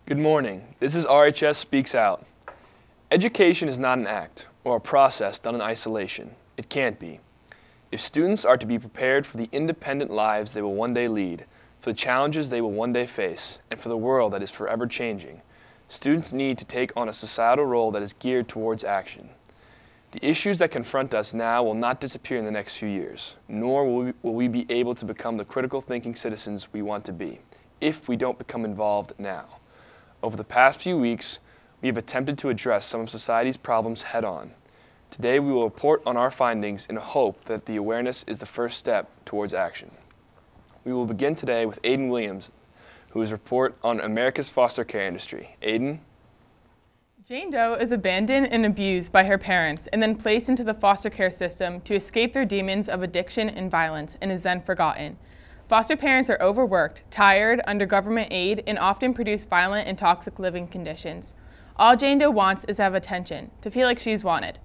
Good morning. This is RHS Speaks Out. Education is not an act or a process done in isolation. It can't be. If students are to be prepared for the independent lives they will one day lead, for the challenges they will one day face, and for the world that is forever changing, students need to take on a societal role that is geared towards action. The issues that confront us now will not disappear in the next few years, nor will we be able to become the critical thinking citizens we want to be, if we don't become involved now. Over the past few weeks, we have attempted to address some of society's problems head-on. Today, we will report on our findings in a hope that the awareness is the first step towards action. We will begin today with Aiden Williams, whose report on America's foster care industry. Aiden? Jane Doe is abandoned and abused by her parents and then placed into the foster care system to escape their demons of addiction and violence, and is then forgotten. Foster parents are overworked, tired, under government aid, and often produce violent and toxic living conditions. All Jane Doe wants is to have attention, to feel like she's wanted.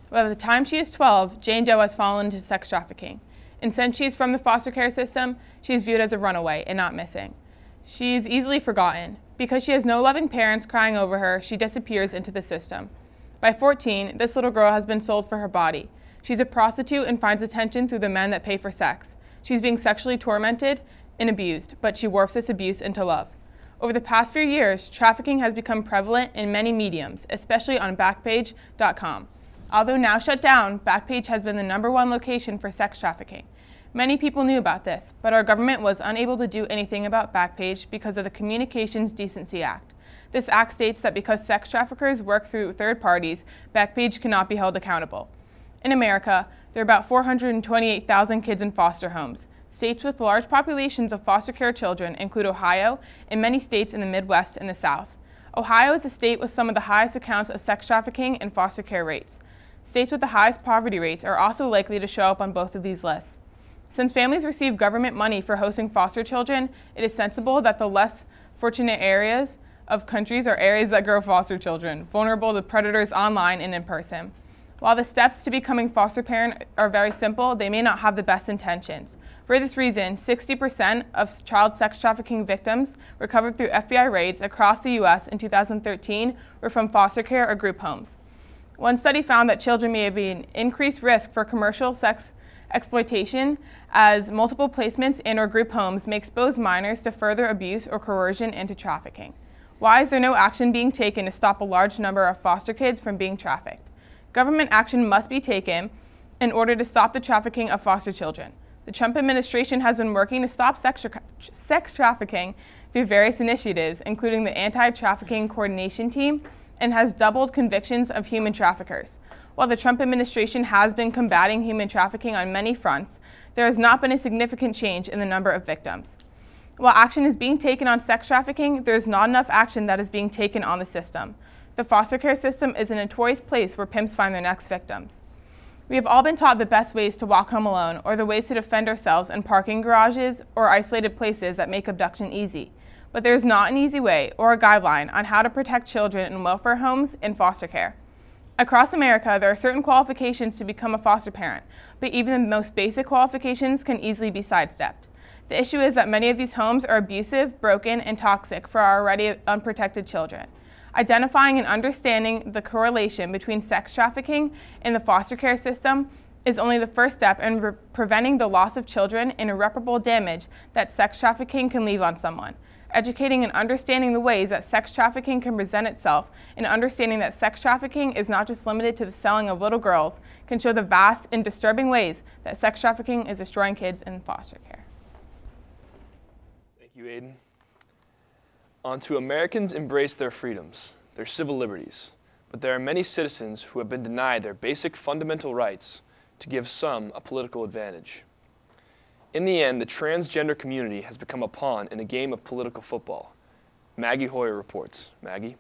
By the time she is 12, Jane Doe has fallen into sex trafficking. And since she is from the foster care system, she is viewed as a runaway and not missing. She is easily forgotten. Because she has no loving parents crying over her, she disappears into the system. By 14, this little girl has been sold for her body. She's a prostitute and finds attention through the men that pay for sex. She's being sexually tormented and abused, but she warps this abuse into love. Over the past few years, trafficking has become prevalent in many mediums, especially on Backpage.com. Although now shut down, Backpage has been the #1 location for sex trafficking. Many people knew about this, but our government was unable to do anything about Backpage because of the Communications Decency Act. This act states that because sex traffickers work through third parties, Backpage cannot be held accountable. In America, there are about 428,000 kids in foster homes. States with large populations of foster care children include Ohio and many states in the Midwest and the South. Ohio is a state with some of the highest accounts of sex trafficking and foster care rates. States with the highest poverty rates are also likely to show up on both of these lists. Since families receive government money for hosting foster children, it is sensible that the less fortunate areas of countries are areas that grow foster children, vulnerable to predators online and in person. While the steps to becoming foster parent are very simple, they may not have the best intentions. For this reason, 60% of child sex trafficking victims recovered through FBI raids across the U.S. in 2013 were from foster care or group homes. One study found that children may be an increased risk for commercial sex exploitation, as multiple placements in or group homes may expose minors to further abuse or coercion into trafficking. Why is there no action being taken to stop a large number of foster kids from being trafficked? Government action must be taken in order to stop the trafficking of foster children. The Trump administration has been working to stop sex trafficking through various initiatives, including the Anti-Trafficking Coordination Team, and has doubled convictions of human traffickers. While the Trump administration has been combating human trafficking on many fronts, there has not been a significant change in the number of victims. While action is being taken on sex trafficking, there is not enough action that is being taken on the system. The foster care system is a notorious place where pimps find their next victims. We have all been taught the best ways to walk home alone or the ways to defend ourselves in parking garages or isolated places that make abduction easy. But there is not an easy way or a guideline on how to protect children in welfare homes and foster care. Across America, there are certain qualifications to become a foster parent, but even the most basic qualifications can easily be sidestepped. The issue is that many of these homes are abusive, broken, and toxic for our already unprotected children. Identifying and understanding the correlation between sex trafficking and the foster care system is only the first step in preventing the loss of children and irreparable damage that sex trafficking can leave on someone. Educating and understanding the ways that sex trafficking can present itself, and understanding that sex trafficking is not just limited to the selling of little girls, can show the vast and disturbing ways that sex trafficking is destroying kids in foster care. Thank you, Aiden. On to Americans embrace their freedoms, their civil liberties, but there are many citizens who have been denied their basic fundamental rights to give some a political advantage. In the end, the transgender community has become a pawn in a game of political football. Maggie Hoyer reports. Maggie?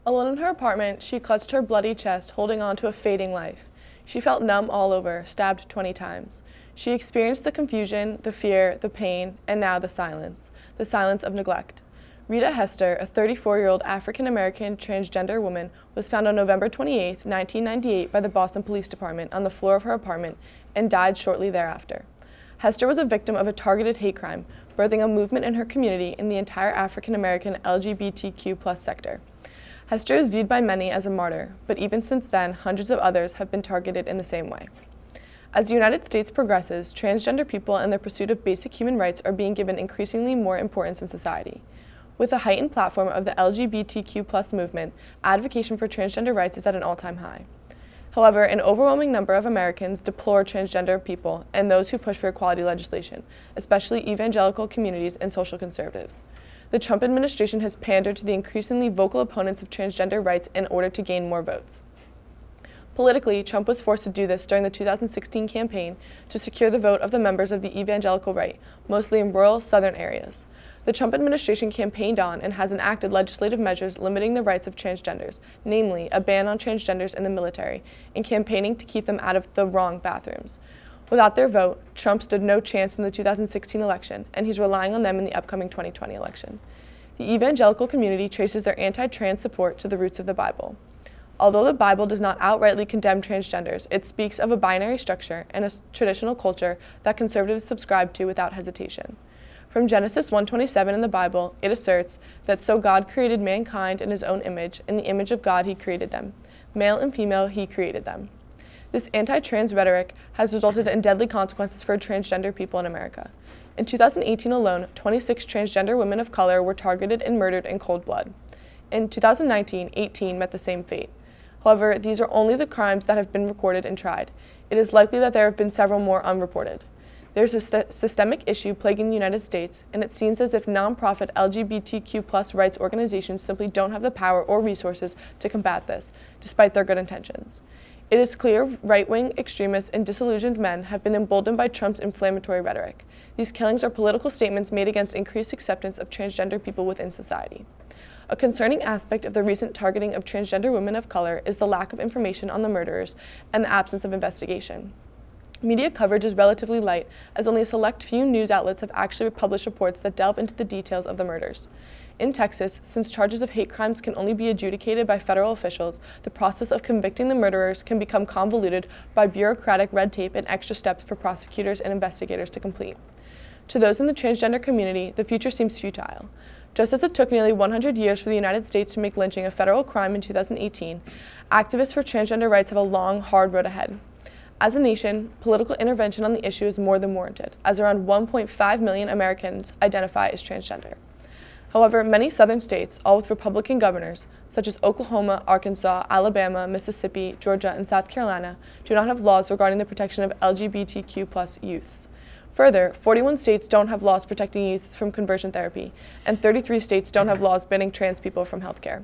Alone in her apartment, she clutched her bloody chest, holding on to a fading life. She felt numb all over, stabbed 20 times. She experienced the confusion, the fear, the pain, and now the silence of neglect. Rita Hester, a 34-year-old African-American transgender woman, was found on November 28, 1998 by the Boston Police Department on the floor of her apartment and died shortly thereafter. Hester was a victim of a targeted hate crime birthing a movement in her community in the entire African American LGBTQ+ sector. Hester is viewed by many as a martyr, but even since then, hundreds of others have been targeted in the same way. As the United States progresses, transgender people and their pursuit of basic human rights are being given increasingly more importance in society. With the heightened platform of the LGBTQ+ movement, advocacy for transgender rights is at an all-time high. However, an overwhelming number of Americans deplore transgender people and those who push for equality legislation, especially evangelical communities and social conservatives. The Trump administration has pandered to the increasingly vocal opponents of transgender rights in order to gain more votes. Politically, Trump was forced to do this during the 2016 campaign to secure the vote of the members of the evangelical right, mostly in rural southern areas. The Trump administration campaigned on and has enacted legislative measures limiting the rights of transgenders, namely a ban on transgenders in the military, and campaigning to keep them out of the wrong bathrooms. Without their vote, Trump stood no chance in the 2016 election, and he's relying on them in the upcoming 2020 election. The evangelical community traces their anti-trans support to the roots of the Bible. Although the Bible does not outrightly condemn transgenders, it speaks of a binary structure and a traditional culture that conservatives subscribe to without hesitation. From Genesis 1:27 in the Bible, it asserts that so God created mankind in his own image, in the image of God he created them. Male and female he created them. This anti-trans rhetoric has resulted in deadly consequences for transgender people in America. In 2018 alone, 26 transgender women of color were targeted and murdered in cold blood. In 2019, 18 met the same fate. However, these are only the crimes that have been recorded and tried. It is likely that there have been several more unreported. There's a systemic issue plaguing the United States, and it seems as if nonprofit LGBTQ+ rights organizations simply don't have the power or resources to combat this, despite their good intentions. It is clear right-wing extremists and disillusioned men have been emboldened by Trump's inflammatory rhetoric. These killings are political statements made against increased acceptance of transgender people within society. A concerning aspect of the recent targeting of transgender women of color is the lack of information on the murderers and the absence of investigation. Media coverage is relatively light, as only a select few news outlets have actually published reports that delve into the details of the murders. In Texas, since charges of hate crimes can only be adjudicated by federal officials, the process of convicting the murderers can become convoluted by bureaucratic red tape and extra steps for prosecutors and investigators to complete. To those in the transgender community, the future seems futile. Just as it took nearly 100 years for the United States to make lynching a federal crime in 2018, activists for transgender rights have a long, hard road ahead. As a nation, political intervention on the issue is more than warranted, as around 1.5 million Americans identify as transgender. However, many southern states, all with Republican governors, such as Oklahoma, Arkansas, Alabama, Mississippi, Georgia, and South Carolina, do not have laws regarding the protection of LGBTQ+ youths. Further, 41 states don't have laws protecting youths from conversion therapy, and 33 states don't have laws banning trans people from healthcare.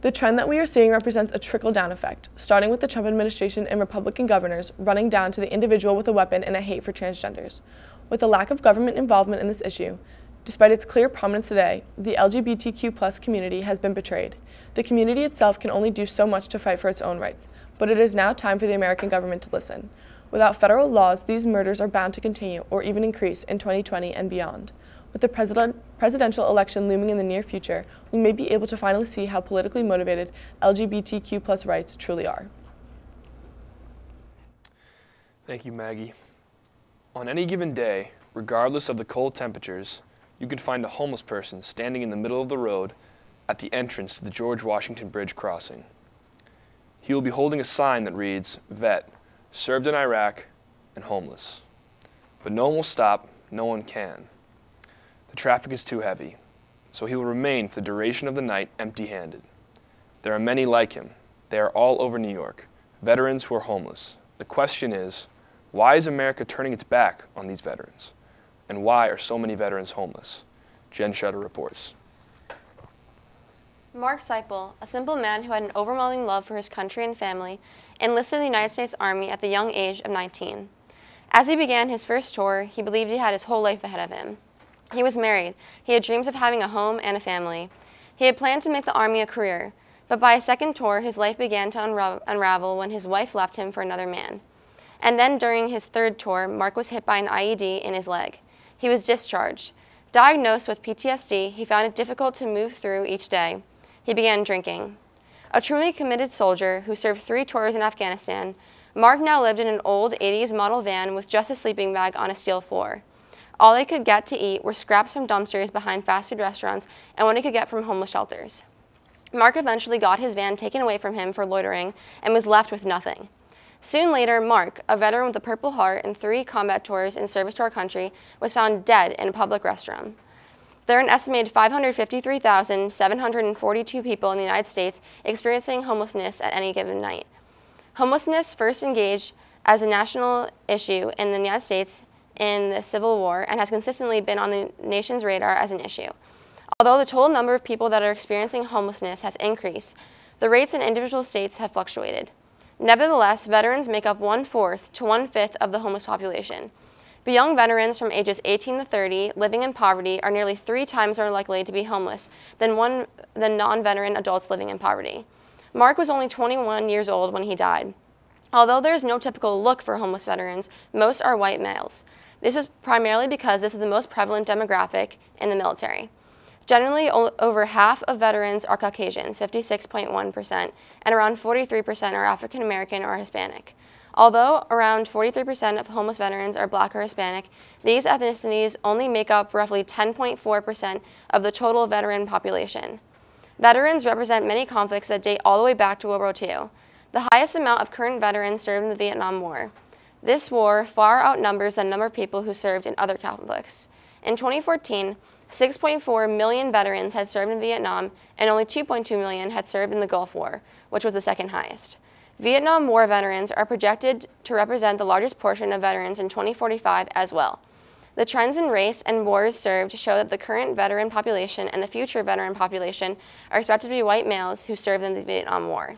The trend that we are seeing represents a trickle-down effect, starting with the Trump administration and Republican governors running down to the individual with a weapon and a hate for transgenders. With the lack of government involvement in this issue, despite its clear prominence today, the LGBTQ+ community has been betrayed. The community itself can only do so much to fight for its own rights, but it is now time for the American government to listen. Without federal laws, these murders are bound to continue or even increase in 2020 and beyond. With the presidential election looming in the near future, we may be able to finally see how politically motivated LGBTQ+ rights truly are. Thank you, Maggie. On any given day, regardless of the cold temperatures, you can find a homeless person standing in the middle of the road at the entrance to the George Washington Bridge crossing. He will be holding a sign that reads, "Vet, served in Iraq, and homeless." But no one will stop, no one can. The traffic is too heavy, so he will remain for the duration of the night empty-handed. There are many like him. They are all over New York, veterans who are homeless. The question is, why is America turning its back on these veterans? And why are so many veterans homeless? Jen Shutter reports. Mark Seipel, a simple man who had an overwhelming love for his country and family, enlisted in the United States Army at the young age of 19. As he began his first tour, he believed he had his whole life ahead of him. He was married. He had dreams of having a home and a family. He had planned to make the Army a career, but by his second tour, his life began to unravel when his wife left him for another man. And then during his third tour, Mark was hit by an IED in his leg. He was discharged. Diagnosed with PTSD, he found it difficult to move through each day. He began drinking. A truly committed soldier who served 3 tours in Afghanistan, Mark now lived in an old 80s model van with just a sleeping bag on a steel floor. All they could get to eat were scraps from dumpsters behind fast food restaurants and what he could get from homeless shelters. Mark eventually got his van taken away from him for loitering and was left with nothing. Soon later, Mark, a veteran with a Purple Heart and 3 combat tours in service to our country, was found dead in a public restroom. There are an estimated 553,742 people in the United States experiencing homelessness at any given night. Homelessness first engaged as a national issue in the United States in the Civil War and has consistently been on the nation's radar as an issue. Although the total number of people that are experiencing homelessness has increased, the rates in individual states have fluctuated. Nevertheless, veterans make up 1/4 to 1/5 of the homeless population. But young veterans from ages 18 to 30 living in poverty are nearly 3 times more likely to be homeless than non-veteran adults living in poverty. Mark was only 21 years old when he died. Although there is no typical look for homeless veterans, most are white males. This is primarily because this is the most prevalent demographic in the military. Generally, over half of veterans are Caucasians, 56.1%, and around 43% are African American or Hispanic. Although around 43% of homeless veterans are Black or Hispanic, these ethnicities only make up roughly 10.4% of the total veteran population. Veterans represent many conflicts that date all the way back to World War II. The highest amount of current veterans served in the Vietnam War. This war far outnumbers the number of people who served in other conflicts. In 2014, 6.4 million veterans had served in Vietnam, and only 2.2 million had served in the Gulf War, which was the second highest. Vietnam War veterans are projected to represent the largest portion of veterans in 2045 as well. The trends in race and wars served show that the current veteran population and the future veteran population are expected to be white males who served in the Vietnam War.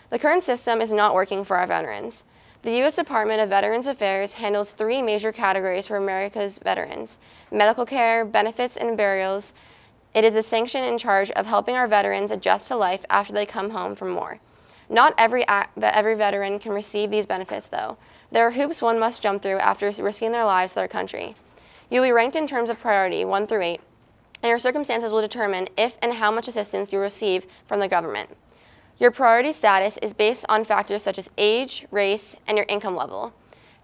The current system is not working for our veterans. The U.S. Department of Veterans Affairs handles 3 major categories for America's veterans: medical care, benefits, and burials. It is the sanction in charge of helping our veterans adjust to life after they come home from war. Not every veteran can receive these benefits, though. There are hoops one must jump through after risking their lives for their country. You will be ranked in terms of priority, 1 through 8, and your circumstances will determine if and how much assistance you receive from the government. Your priority status is based on factors such as age, race, and your income level.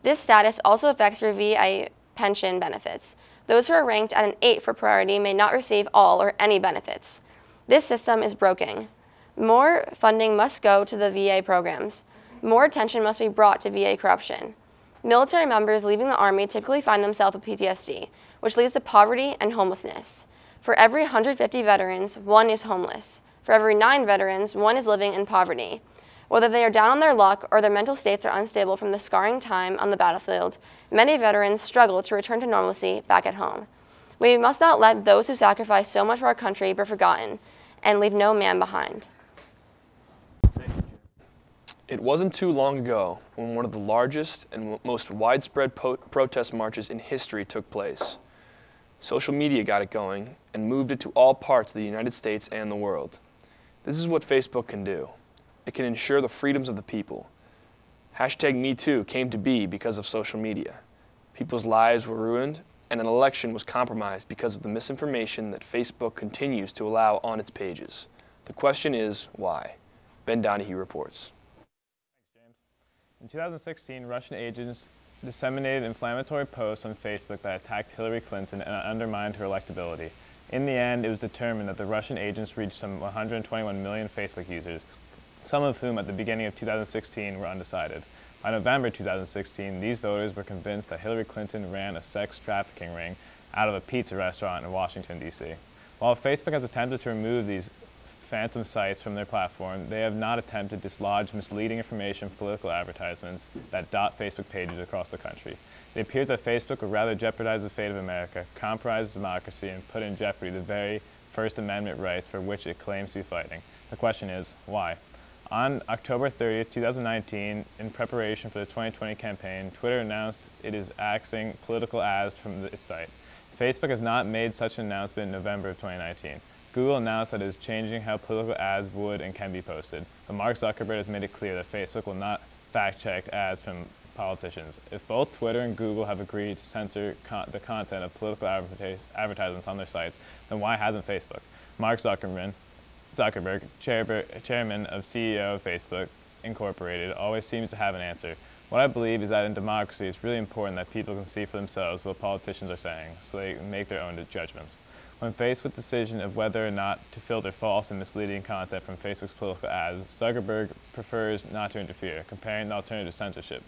This status also affects your VA pension benefits. Those who are ranked at an 8 for priority may not receive all or any benefits. This system is broken. More funding must go to the VA programs. More attention must be brought to VA corruption. Military members leaving the Army typically find themselves with PTSD, which leads to poverty and homelessness. For every 150 veterans, 1 is homeless. For every 9 veterans, 1 is living in poverty. Whether they are down on their luck or their mental states are unstable from the scarring time on the battlefield, many veterans struggle to return to normalcy back at home. We must not let those who sacrifice so much for our country be forgotten and leave no man behind. It wasn't too long ago when one of the largest and most widespread protest marches in history took place. Social media got it going and moved it to all parts of the United States and the world. This is what Facebook can do. It can ensure the freedoms of the people. #MeToo came to be because of social media. People's lives were ruined, and an election was compromised because of the misinformation that Facebook continues to allow on its pages. The question is, why? Ben Donahue reports. In 2016, Russian agents disseminated inflammatory posts on Facebook that attacked Hillary Clinton and undermined her electability. In the end, it was determined that the Russian agents reached some 121 million Facebook users, some of whom at the beginning of 2016 were undecided. By November 2016, these voters were convinced that Hillary Clinton ran a sex trafficking ring out of a pizza restaurant in Washington, D.C. While Facebook has attempted to remove these phantom sites from their platform, they have not attempted to dislodge misleading information from political advertisements that dot Facebook pages across the country. It appears that Facebook would rather jeopardize the fate of America, compromise democracy, and put in jeopardy the very First Amendment rights for which it claims to be fighting. The question is, why? On October 30th, 2019, in preparation for the 2020 campaign, Twitter announced it is axing political ads from its site. Facebook has not made such an announcement in November of 2019. Google announced that it is changing how political ads would and can be posted, but Mark Zuckerberg has made it clear that Facebook will not fact-check ads from politicians. If both Twitter and Google have agreed to censor the content of political advertisements on their sites, then why hasn't Facebook? Mark Zuckerberg, chairman of CEO of Facebook Incorporated, always seems to have an answer. What I believe is that in democracy, it's really important that people can see for themselves what politicians are saying, so they can make their own judgments. When faced with the decision of whether or not to filter false and misleading content from Facebook's political ads, Zuckerberg prefers not to interfere, comparing the alternative to censorship.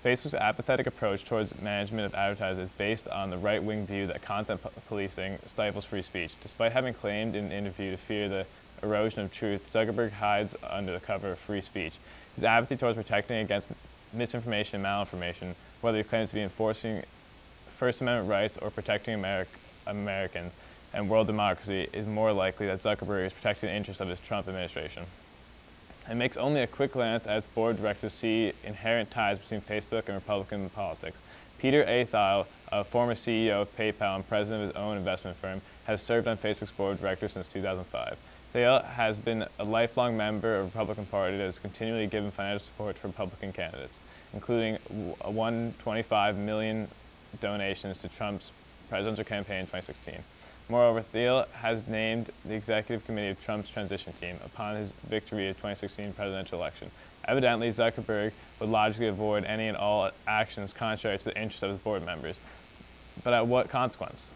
Facebook's apathetic approach towards management of advertisers is based on the right-wing view that content policing stifles free speech. Despite having claimed in an interview to fear the erosion of truth, Zuckerberg hides under the cover of free speech. His apathy towards protecting against misinformation and malinformation, whether he claims to be enforcing First Amendment rights or protecting Americans and world democracy, is more likely that Zuckerberg is protecting the interests of his Trump administration. It makes only a quick glance at its board of directors see inherent ties between Facebook and Republican politics. Peter A. Thiel, a former CEO of PayPal and president of his own investment firm, has served on Facebook's board of directors since 2005. Thiel has been a lifelong member of the Republican Party that has continually given financial support to Republican candidates, including $125 million donations to Trump's presidential campaign in 2016. Moreover, Thiel has named the executive committee of Trump's transition team upon his victory of the 2016 presidential election. Evidently, Zuckerberg would logically avoid any and all actions contrary to the interests of his board members. But at what consequence?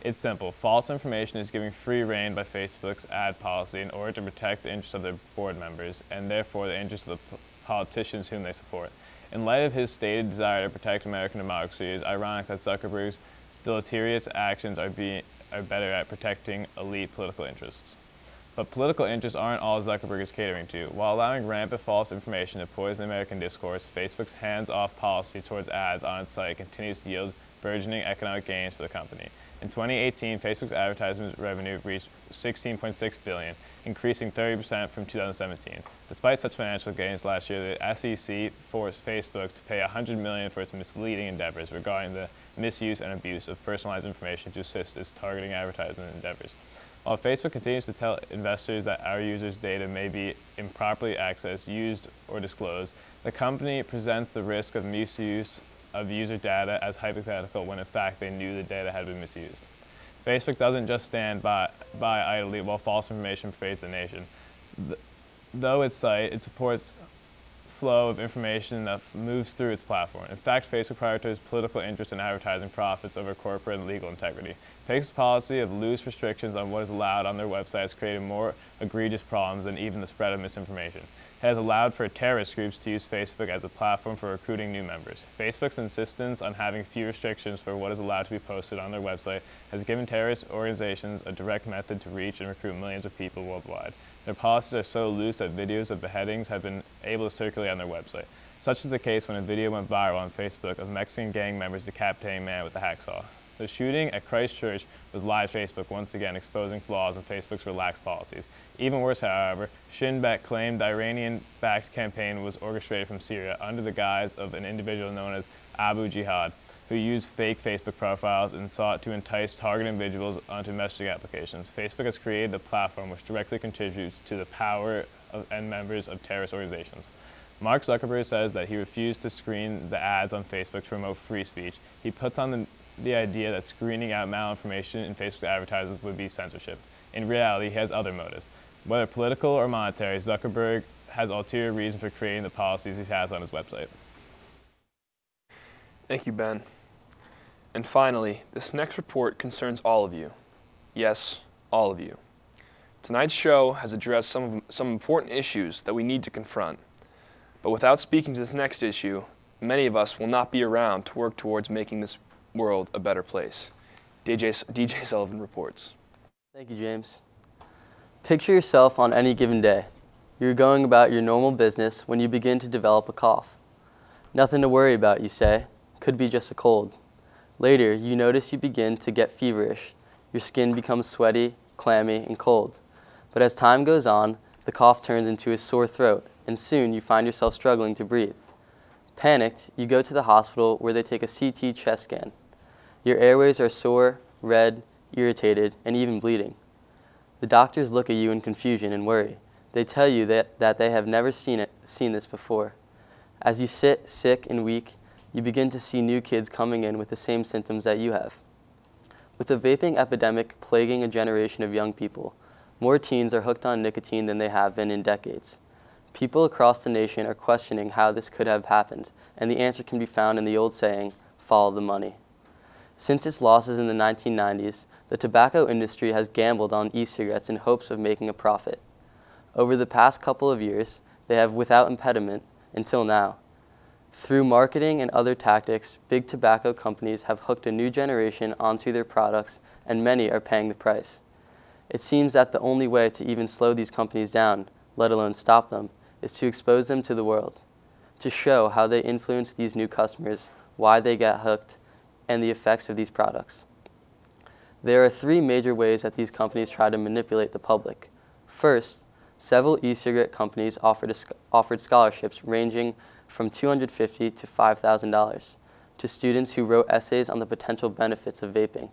It's simple. False information is given free rein by Facebook's ad policy in order to protect the interests of their board members and therefore the interests of the politicians whom they support. In light of his stated desire to protect American democracy, it is ironic that Zuckerberg's deleterious actions are better at protecting elite political interests. But political interests aren't all Zuckerberg is catering to. While allowing rampant false information to poison American discourse, Facebook's hands-off policy towards ads on its site continues to yield burgeoning economic gains for the company. In 2018, Facebook's advertisement revenue reached $16.6 billion, increasing 30% from 2017. Despite such financial gains last year, the SEC forced Facebook to pay $100 million for its misleading endeavors regarding the misuse and abuse of personalized information to assist its targeting advertising endeavors. While Facebook continues to tell investors that our users' data may be improperly accessed, used, or disclosed, the company presents the risk of misuse of user data as hypothetical when in fact they knew the data had been misused. Facebook doesn't just stand by idly while false information pervades the nation. Though its site, it supports flow of information that moves through its platform. In fact, Facebook prioritizes political interest and advertising profits over corporate and legal integrity. Facebook's policy of loose restrictions on what is allowed on their website has created more egregious problems than even the spread of misinformation. It has allowed for terrorist groups to use Facebook as a platform for recruiting new members. Facebook's insistence on having few restrictions for what is allowed to be posted on their website has given terrorist organizations a direct method to reach and recruit millions of people worldwide. Their policies are so loose that videos of beheadings have been able to circulate on their website. Such is the case when a video went viral on Facebook of Mexican gang members decapitating a man with a hacksaw. The shooting at Christchurch was live Facebook once again exposing flaws in Facebook's relaxed policies. Even worse, however, Shin Bet claimed the Iranian-backed campaign was orchestrated from Syria under the guise of an individual known as Abu Jihad, who used fake Facebook profiles and sought to entice target individuals onto messaging applications. Facebook has created a platform which directly contributes to the power and members of terrorist organizations. Mark Zuckerberg says that he refused to screen the ads on Facebook to promote free speech. He puts on the idea that screening out malinformation in Facebook's advertisements would be censorship. In reality, he has other motives. Whether political or monetary, Zuckerberg has ulterior reasons for creating the policies he has on his website. Thank you, Ben. And finally, this next report concerns all of you. Yes, all of you. Tonight's show has addressed some important issues that we need to confront. But without speaking to this next issue, many of us will not be around to work towards making this world a better place. DJ Sullivan reports. Thank you, James. Picture yourself on any given day. You're going about your normal business when you begin to develop a cough. Nothing to worry about, you say. Could be just a cold. Later, you notice you begin to get feverish. Your skin becomes sweaty, clammy, and cold. But as time goes on, the cough turns into a sore throat, and soon you find yourself struggling to breathe. Panicked, you go to the hospital where they take a CT chest scan. Your airways are sore, red, irritated, and even bleeding. The doctors look at you in confusion and worry. They tell you that they have never seen this before. As you sit sick and weak, you begin to see new kids coming in with the same symptoms that you have. With the vaping epidemic plaguing a generation of young people, more teens are hooked on nicotine than they have been in decades. People across the nation are questioning how this could have happened, and the answer can be found in the old saying, follow the money. Since its losses in the 1990s, the tobacco industry has gambled on e-cigarettes in hopes of making a profit. Over the past couple of years, they have without impediment until now. Through marketing and other tactics, big tobacco companies have hooked a new generation onto their products, and many are paying the price. It seems that the only way to even slow these companies down, let alone stop them, is to expose them to the world, to show how they influence these new customers, why they get hooked, and the effects of these products. There are three major ways that these companies try to manipulate the public. First, several e-cigarette companies offered scholarships ranging from $250 to $5,000 to students who wrote essays on the potential benefits of vaping.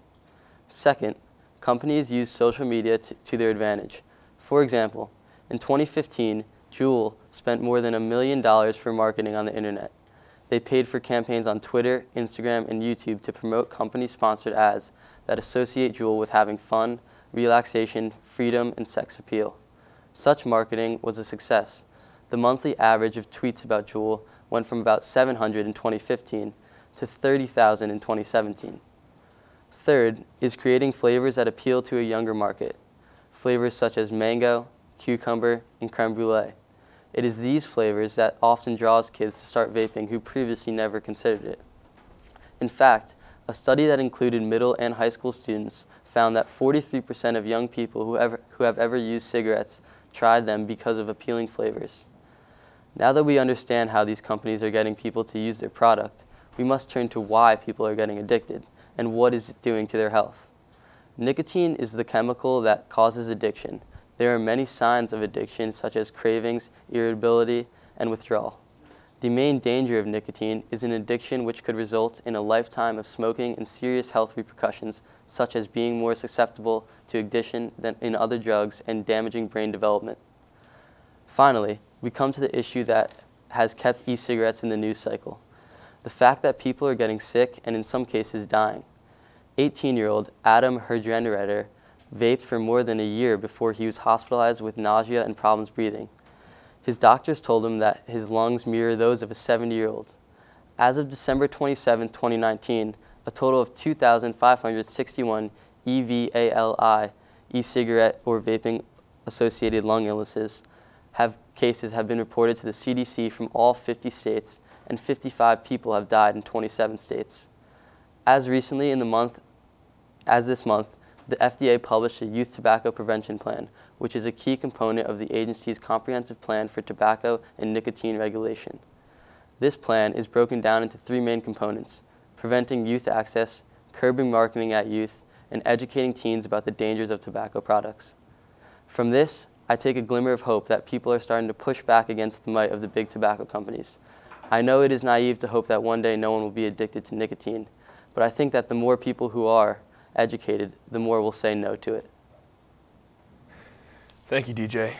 Second, companies use social media to their advantage. For example, in 2015, Juul spent more than $1 million for marketing on the internet. They paid for campaigns on Twitter, Instagram, and YouTube to promote company-sponsored ads that associate Juul with having fun, relaxation, freedom, and sex appeal. Such marketing was a success. The monthly average of tweets about Juul went from about 700 in 2015 to 30,000 in 2017. Third is creating flavors that appeal to a younger market, flavors such as mango, cucumber, and creme brulee. It is these flavors that often draws kids to start vaping who previously never considered it. In fact, a study that included middle and high school students found that 43% of young people who have ever used cigarettes tried them because of appealing flavors. Now that we understand how these companies are getting people to use their product, we must turn to why people are getting addicted and what is it doing to their health. Nicotine is the chemical that causes addiction. There are many signs of addiction such as cravings, irritability, and withdrawal. The main danger of nicotine is an addiction which could result in a lifetime of smoking and serious health repercussions such as being more susceptible to addiction than in other drugs and damaging brain development. Finally, we come to the issue that has kept e-cigarettes in the news cycle. The fact that people are getting sick and in some cases dying. 18-year-old Adam Hergenreiter vaped for more than a year before he was hospitalized with nausea and problems breathing. His doctors told him that his lungs mirror those of a 70-year-old. As of December 27, 2019, a total of 2,561 EVALI, e-cigarette or vaping-associated lung illnesses, cases have been reported to the CDC from all 50 states, and 55 people have died in 27 states. As recently this month, the FDA published a Youth Tobacco Prevention Plan, which is a key component of the agency's comprehensive plan for tobacco and nicotine regulation. This plan is broken down into three main components: preventing youth access, curbing marketing at youth, and educating teens about the dangers of tobacco products. From this, I take a glimmer of hope that people are starting to push back against the might of the big tobacco companies. I know it is naive to hope that one day no one will be addicted to nicotine, but I think that the more people who are educated, the more will say no to it. Thank you, DJ.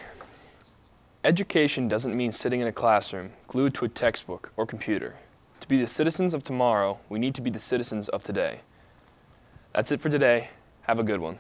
Education doesn't mean sitting in a classroom, glued to a textbook or computer. To be the citizens of tomorrow, we need to be the citizens of today. That's it for today. Have a good one.